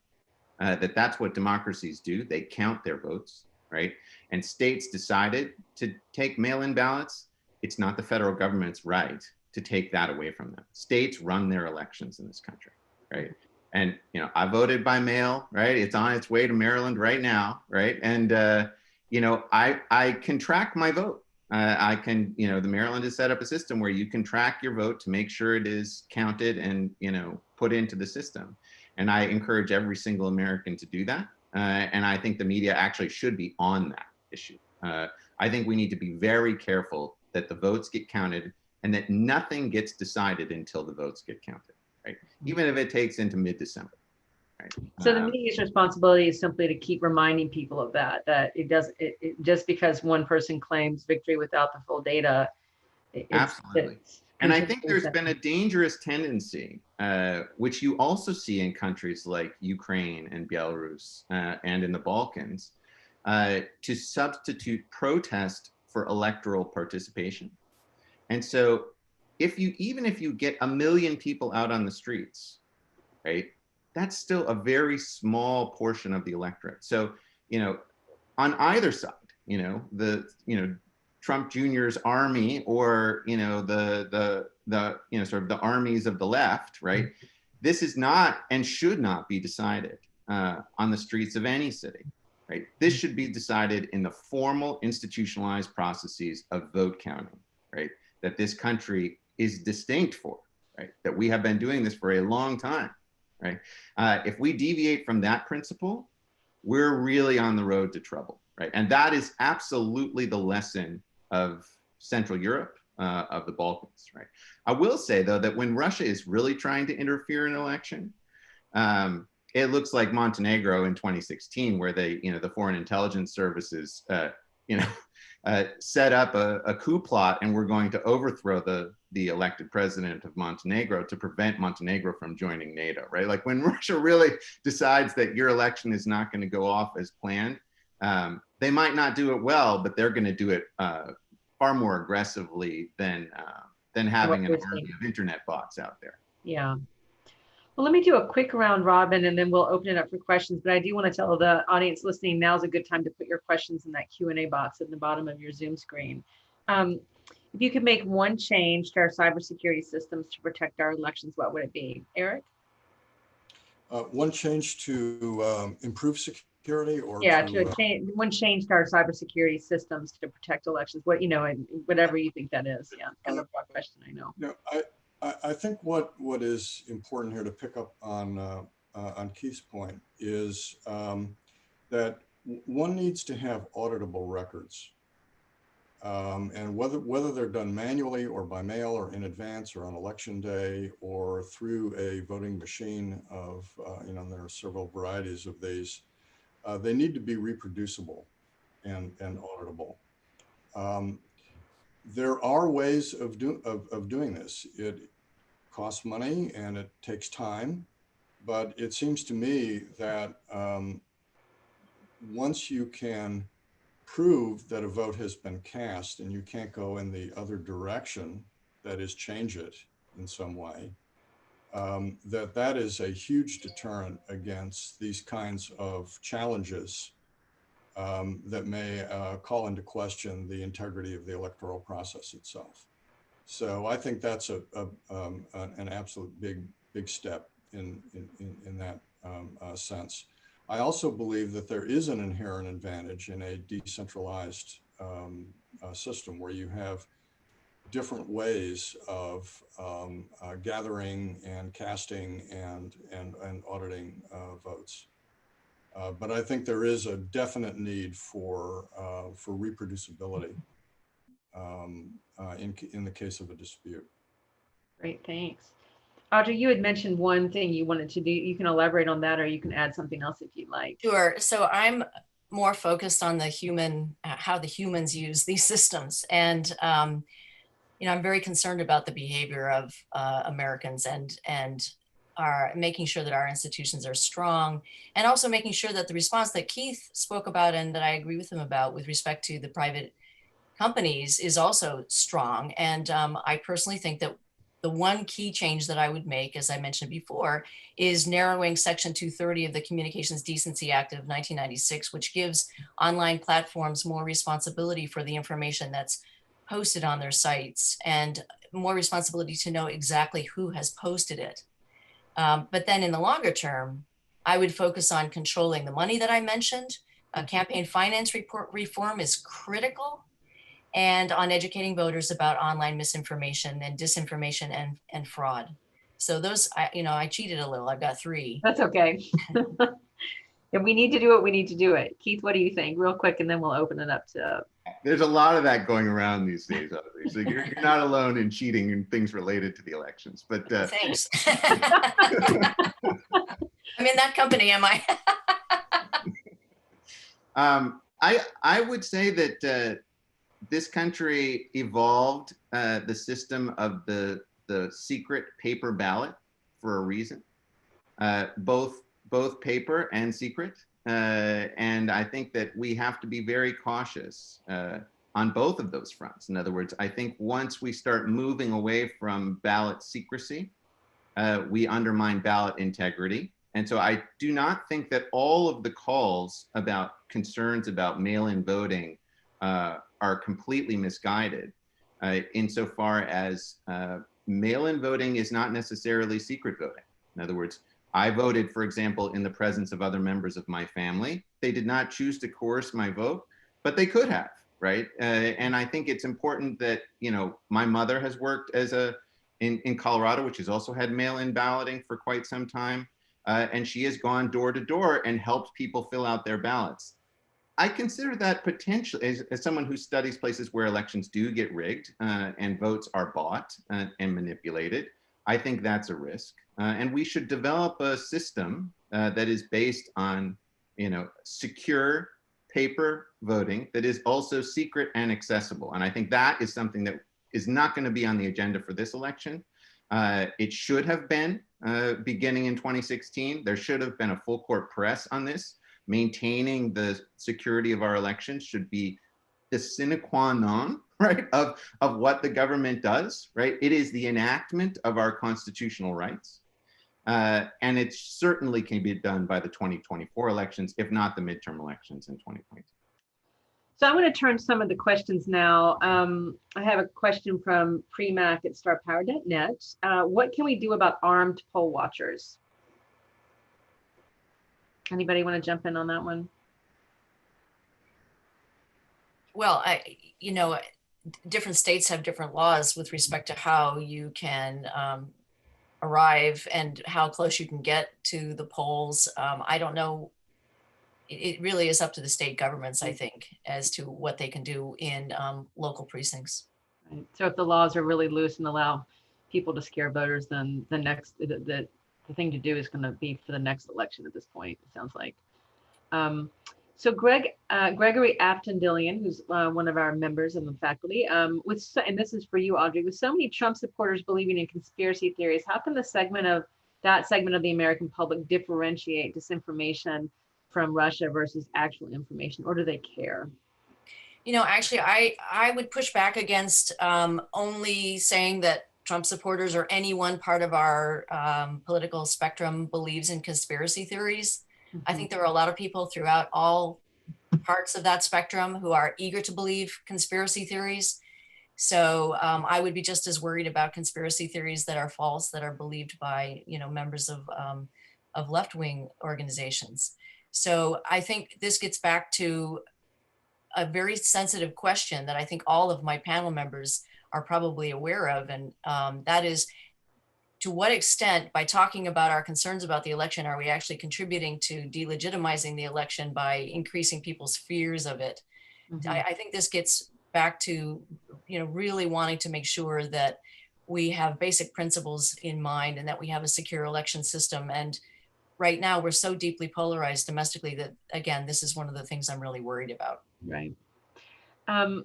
That's what democracies do. They count their votes, right? And states decided to take mail-in ballots. It's not the federal government's right to take that away from them. States run their elections in this country, right? And, I voted by mail, right? It's on its way to Maryland right now, right? And, I can track my vote. I can, the Maryland has set up a system where you can track your vote to make sure it is counted and, put into the system. And I encourage every single American to do that. And I think the media actually should be on that issue. I think we need to be very careful that the votes get counted and that nothing gets decided until the votes get counted, right? Even if it takes into mid-December, right? So the media's responsibility is simply to keep reminding people of that it just because one person claims victory without the full data. Absolutely. And I think there's been a dangerous tendency, which you also see in countries like Ukraine and Belarus and in the Balkans, to substitute protest for electoral participation. And so even if you get 1 million people out on the streets, right, that's still a very small portion of the electorate. So, on either side, Trump Jr.'s army or, the sort of the armies of the left, right? This is not and should not be decided on the streets of any city, right? This should be decided in the formal institutionalized processes of vote counting, right? That this country is distinct for, right? That we have been doing this for a long time, right? If we deviate from that principle, we're really on the road to trouble, right? And that is absolutely the lesson of Central Europe, of the Balkans, right? I will say, though, that when Russia is really trying to interfere in an election, it looks like Montenegro in 2016, where the foreign intelligence services, set up a coup plot and we're going to overthrow the elected president of Montenegro to prevent Montenegro from joining NATO, right? Like when Russia really decides that your election is not going to go off as planned, they might not do it well, but they're going to do it far more aggressively than having an army of internet bots out there. Yeah. Well, let me do a quick round robin and then we'll open it up for questions. But I do want to tell the audience listening, now's a good time to put your questions in that Q&A box at the bottom of your Zoom screen. If you could make one change to our cybersecurity systems to protect our elections, what would it be? Eric? One change to improve security, or one change to our cybersecurity systems to protect elections. And whatever you think that is. Yeah, kind of a broad question, I know. I think what is important here to pick up on Keith's point is that one needs to have auditable records. And whether they're done manually or by mail or in advance or on election day or through a voting machine of, there are several varieties of these, they need to be reproducible and auditable. There are ways of doing this. It costs money and it takes time, but it seems to me that once you can prove that a vote has been cast and you can't go in the other direction, that is change it in some way, that is a huge deterrent against these kinds of challenges that may call into question the integrity of the electoral process itself. So I think that's an absolute big step in that sense. I also believe that there is an inherent advantage in a decentralized system where you have different ways of gathering and casting and auditing votes. But I think there is a definite need for reproducibility in the case of a dispute. Great, thanks. Audrey, you had mentioned one thing you wanted to do. You can elaborate on that, or you can add something else if you'd like. Sure. So I'm more focused on the human, how the humans use these systems. And, I'm very concerned about the behavior of Americans and are making sure that our institutions are strong, and also making sure that the response that Keith spoke about and that I agree with him about with respect to the private companies is also strong. And I personally think that the one key change that I would make, as I mentioned before, is narrowing Section 230 of the Communications Decency Act of 1996, which gives online platforms more responsibility for the information that's posted on their sites and more responsibility to know exactly who has posted it. But then in the longer term, I would focus on controlling the money that I mentioned. Campaign finance reform is critical, and on educating voters about online misinformation and disinformation and fraud. So those, I cheated a little. I've got 3. That's okay. If we need to do it, we need to do it. Keith, what do you think? Real quick, and then we'll open it up to. There's a lot of that going around these days, Audrey. So you're not alone in cheating and things related to the elections. But thanks. I'm in that company, am I? I would say that this country evolved the system of the secret paper ballot for a reason, both paper and secret. And I think that we have to be very cautious on both of those fronts. In other words, I think once we start moving away from ballot secrecy, we undermine ballot integrity. And so I do not think that all of the calls about concerns about mail-in voting are completely misguided, insofar as mail-in voting is not necessarily secret voting. In other words, I voted, for example, in the presence of other members of my family. They did not choose to coerce my vote, but they could have, right? And I think it's important that, my mother has worked in Colorado, which has also had mail-in balloting for quite some time. And she has gone door to door and helped people fill out their ballots. I consider that potentially, as someone who studies places where elections do get rigged and votes are bought and manipulated, I think that's a risk. And we should develop a system that is based on, secure paper voting that is also secret and accessible. And I think that is something that is not going to be on the agenda for this election. It should have been beginning in 2016. There should have been a full court press on this. Maintaining the security of our elections should be the sine qua non, right, of what the government does, right? It is the enactment of our constitutional rights. And it certainly can be done by the 2024 elections, if not the midterm elections in 2022. So I'm going to turn some of the questions now. I have a question from Premac at starpower.net. What can we do about armed poll watchers? Anybody want to jump in on that one? Well, different states have different laws with respect to how you can arrive and how close you can get to the polls. I don't know it really is up to the state governments, I think, as to what they can do in local precincts. Right. So if the laws are really loose and allow people to scare voters, then the thing to do is going to be for the next election at this point, it sounds like. So Gregory Aftendillian, who's one of our members of the faculty, and this is for you, Audrey, with so many Trump supporters believing in conspiracy theories, how can that segment of the American public differentiate disinformation from Russia versus actual information, or do they care? You know, actually, I would push back against only saying that Trump supporters or any one part of our political spectrum believes in conspiracy theories. I think there are a lot of people throughout all parts of that spectrum who are eager to believe conspiracy theories. So I would be just as worried about conspiracy theories that are false, that are believed by, you know, members of left-wing organizations. So I think this gets back to a very sensitive question that I think all of my panel members are probably aware of. And that is, to what extent, by talking about our concerns about the election, are we actually contributing to delegitimizing the election by increasing people's fears of it? I think this gets back to, you know, really wanting to make sure that we have basic principles in mind and that we have a secure election system. And right now we're so deeply polarized domestically that, again, this is one of the things I'm really worried about. Right.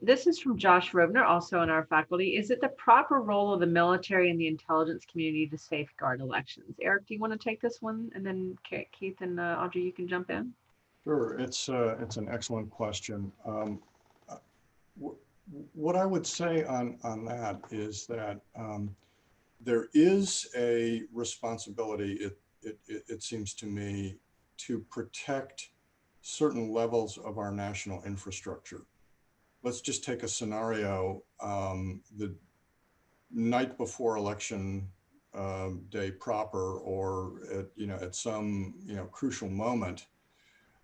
This is from Josh Robner, also in our faculty. Is it the proper role of the military and the intelligence community to safeguard elections? Eric, do you want to take this one? And then Keith and Audrey, you can jump in. Sure, it's an excellent question. What I would say on that is that there is a responsibility, it seems to me, to protect certain levels of our national infrastructure. Let's just take a scenario, the night before election day proper, or at some crucial moment,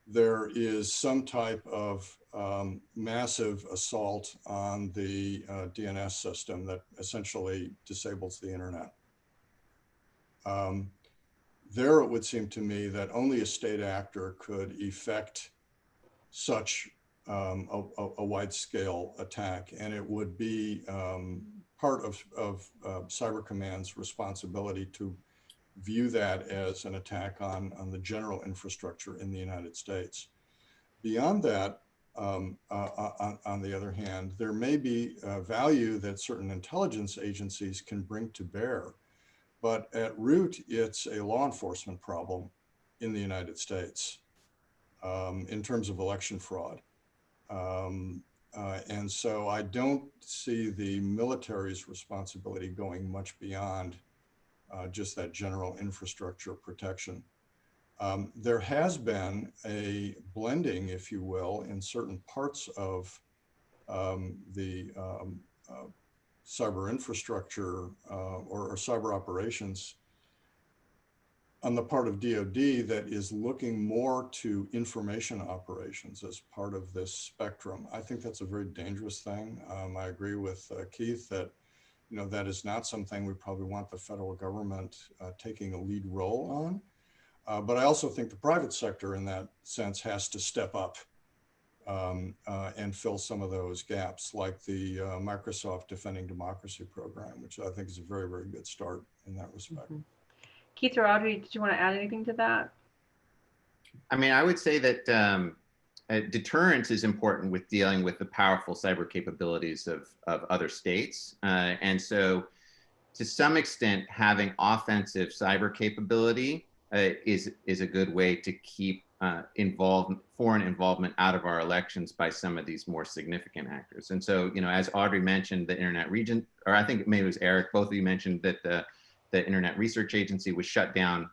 there is some type of massive assault on the DNS system that essentially disables the internet. There it would seem to me that only a state actor could effect such a wide-scale attack, and it would be part of Cyber Command's responsibility to view that as an attack on the general infrastructure in the United States. Beyond that, on the other hand, there may be value that certain intelligence agencies can bring to bear, but at root, it's a law enforcement problem in the United States in terms of election fraud. And so I don't see the military's responsibility going much beyond just that general infrastructure protection. There has been a blending, if you will, in certain parts of the cyber infrastructure or cyber operations on the part of DoD that is looking more to information operations as part of this spectrum. I think that's a very dangerous thing. I agree with Keith that that is not something we probably want the federal government taking a lead role on. But I also think the private sector in that sense has to step up and fill some of those gaps, like the Microsoft Defending Democracy program, which I think is a very, very good start in that respect. Keith or Audrey, did you want to add anything to that? I mean, I would say that deterrence is important with dealing with the powerful cyber capabilities of other states. And so to some extent, having offensive cyber capability is a good way to keep foreign involvement out of our elections by some of these more significant actors. And so, as Audrey mentioned, the Internet Region, or I think maybe it was Eric, both of you mentioned that the Internet Research Agency was shut down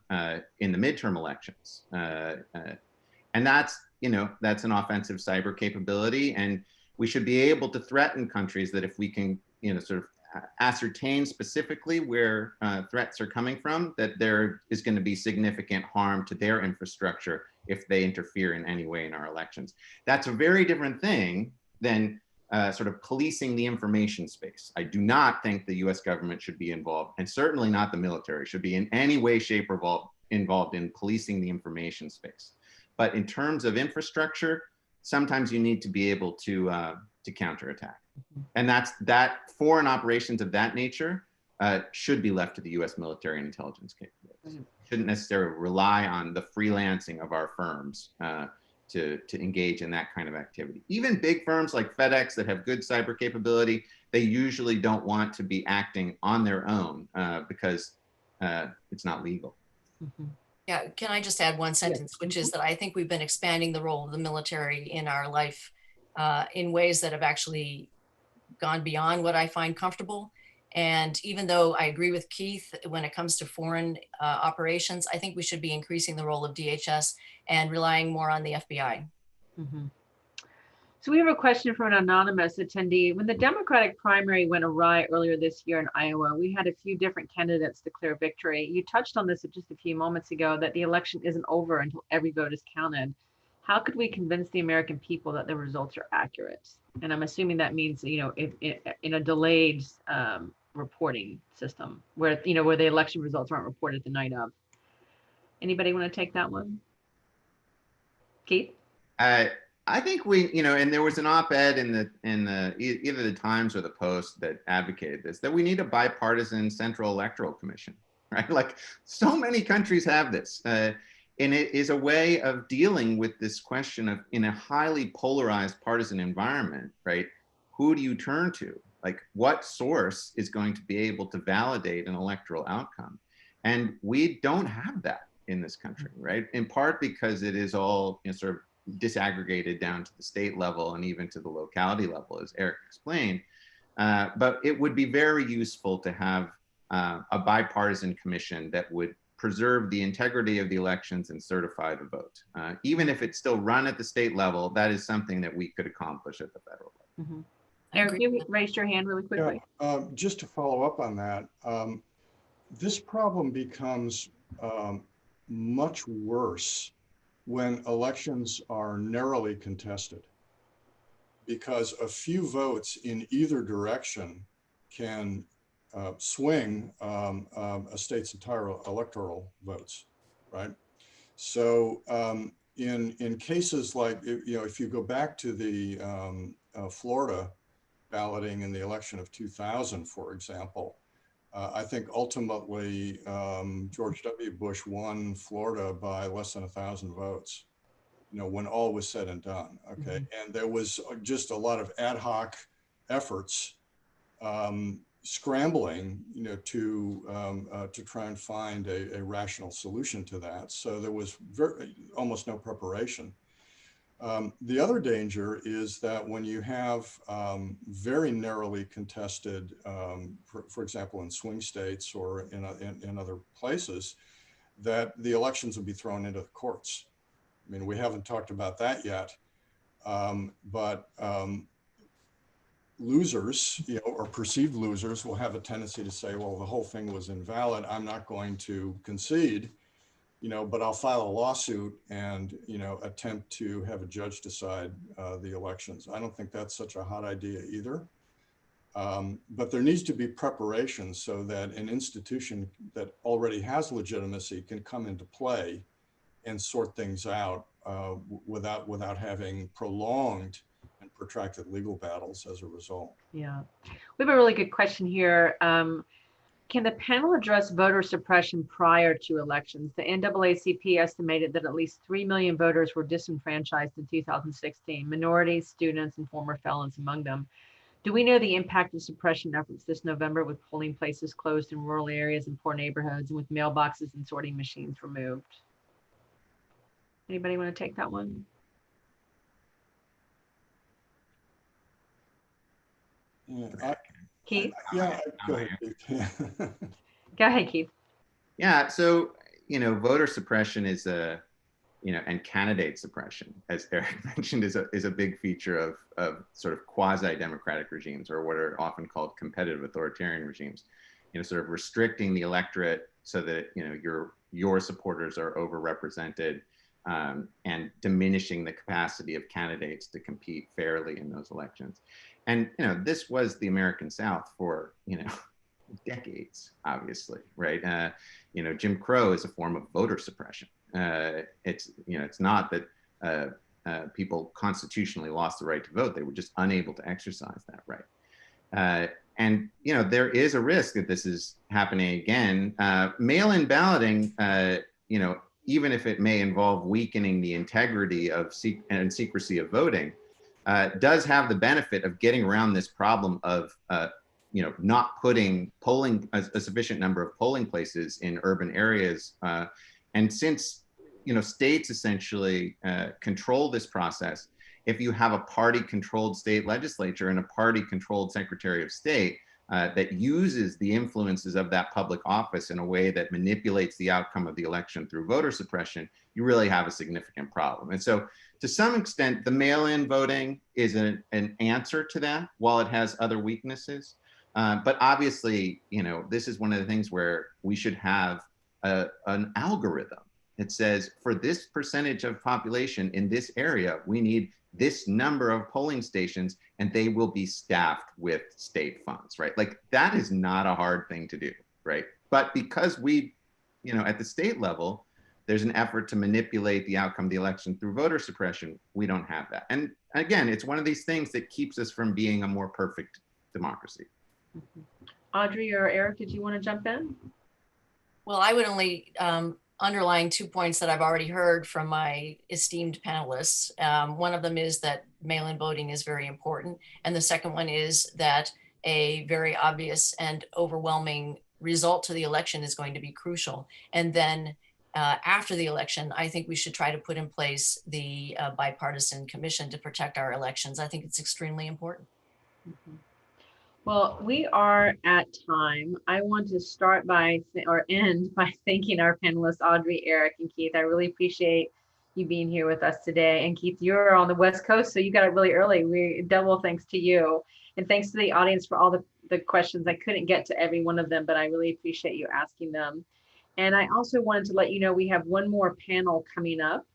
in the midterm elections. And that's an offensive cyber capability. And we should be able to threaten countries that if we can, sort of ascertain specifically where threats are coming from, that there is going to be significant harm to their infrastructure if they interfere in any way in our elections. That's a very different thing than sort of policing the information space. I do not think the US government should be involved, and certainly not the military should be in any way, shape, or involved in policing the information space. But in terms of infrastructure, sometimes you need to be able to counterattack. And that foreign operations of that nature should be left to the U.S. military and intelligence capabilities. Shouldn't necessarily rely on the freelancing of our firms to engage in that kind of activity. Even big firms like FedEx that have good cyber capability, they usually don't want to be acting on their own because it's not legal. Yeah, can I just add one sentence, which is that I think we've been expanding the role of the military in our life in ways that have actually gone beyond what I find comfortable. And even though I agree with Keith, when it comes to foreign operations, I think we should be increasing the role of DHS and relying more on the FBI. So we have a question from an anonymous attendee. When the Democratic primary went awry earlier this year in Iowa, we had a few different candidates declare victory. You touched on this just a few moments ago, that the election isn't over until every vote is counted. How could we convince the American people that the results are accurate? And I'm assuming that means, if in a delayed reporting system where the election results aren't reported the night of. Anybody want to take that one? Keith? I think and there was an op-ed in either the Times or the Post that advocated this, that we need a bipartisan Central Electoral Commission, right? Like so many countries have this. And it is a way of dealing with this question of, in a highly polarized partisan environment, right? Who do you turn to? Like, what source is going to be able to validate an electoral outcome? And we don't have that in this country, right? In part because it is all sort of disaggregated down to the state level and even to the locality level, as Eric explained. But it would be very useful to have a bipartisan commission that would preserve the integrity of the elections and certify the vote. Even if it's still run at the state level, that is something that we could accomplish at the federal level. Eric, you raised your hand really quickly. Yeah, just to follow up on that, this problem becomes much worse when elections are narrowly contested, because a few votes in either direction can swing a state's entire electoral votes, right? So in cases like, if you go back to the Florida balloting in the election of 2000, for example, I think ultimately George W. Bush won Florida by less than 1,000 votes, when all was said and done, okay? And there was just a lot of ad hoc efforts scrambling, to try and find a rational solution to that. So there was almost no preparation. The other danger is that when you have very narrowly contested, for example, in swing states or in other places, that the elections will be thrown into the courts. I mean, we haven't talked about that yet, but losers, or perceived losers, will have a tendency to say, well, the whole thing was invalid. I'm not going to concede, but I'll file a lawsuit and, attempt to have a judge decide the elections. I don't think that's such a hot idea either. But there needs to be preparation so that an institution that already has legitimacy can come into play and sort things out without having prolonged and protracted legal battles as a result. Yeah, we have a really good question here. Can the panel address voter suppression prior to elections? The NAACP estimated that at least 3 million voters were disenfranchised in 2016, minorities, students, and former felons among them. Do we know the impact of suppression efforts this November, with polling places closed in rural areas and poor neighborhoods, and with mailboxes and sorting machines removed? Anybody want to take that one? Yeah, Keith? go ahead, Keith. Go ahead, Keith. Yeah, so, voter suppression is and candidate suppression, as Eric mentioned, is a big feature of sort of quasi-democratic regimes, or what are often called competitive authoritarian regimes, sort of restricting the electorate so that, your supporters are overrepresented, and diminishing the capacity of candidates to compete fairly in those elections. And, this was the American South for, decades, obviously, right? Jim Crow is a form of voter suppression, It's not that people constitutionally lost the right to vote. They were just unable to exercise that right. And there is a risk that this is happening again. Mail-in balloting, even if it may involve weakening the integrity and secrecy of voting, does have the benefit of getting around this problem of not putting a sufficient number of polling places in urban areas. And since states essentially control this process, if you have a party-controlled state legislature and a party-controlled Secretary of State that uses the influences of that public office in a way that manipulates the outcome of the election through voter suppression, you really have a significant problem. And so, to some extent, the mail-in voting is an answer to that, while it has other weaknesses. But obviously, this is one of the things where we should have an algorithm. It says, for this percentage of population in this area, we need this number of polling stations, and they will be staffed with state funds, right? Like, that is not a hard thing to do, right? But because we, at the state level, there's an effort to manipulate the outcome of the election through voter suppression, we don't have that. And again, it's one of these things that keeps us from being a more perfect democracy. Audrey or Eric, did you want to jump in? Well, I would only underline 2 points that I've already heard from my esteemed panelists. One of them is that mail-in voting is very important. And the second one is that a very obvious and overwhelming result to the election is going to be crucial. And then after the election, I think we should try to put in place the bipartisan commission to protect our elections. I think it's extremely important. Mm-hmm. Well, we are at time. I want to start by end by thanking our panelists, Audrey, Eric, and Keith. I really appreciate you being here with us today. And Keith, you're on the West Coast, so you got it really early. Double thanks to you. And thanks to the audience for all the questions. I couldn't get to every one of them, but I really appreciate you asking them. And I also wanted to let you know we have one more panel coming up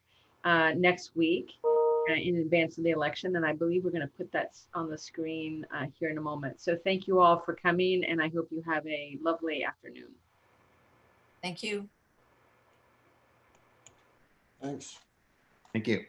next week in advance of the election. And I believe we're going to put that on the screen here in a moment. So thank you all for coming, and I hope you have a lovely afternoon. Thank you. Thanks. Thank you.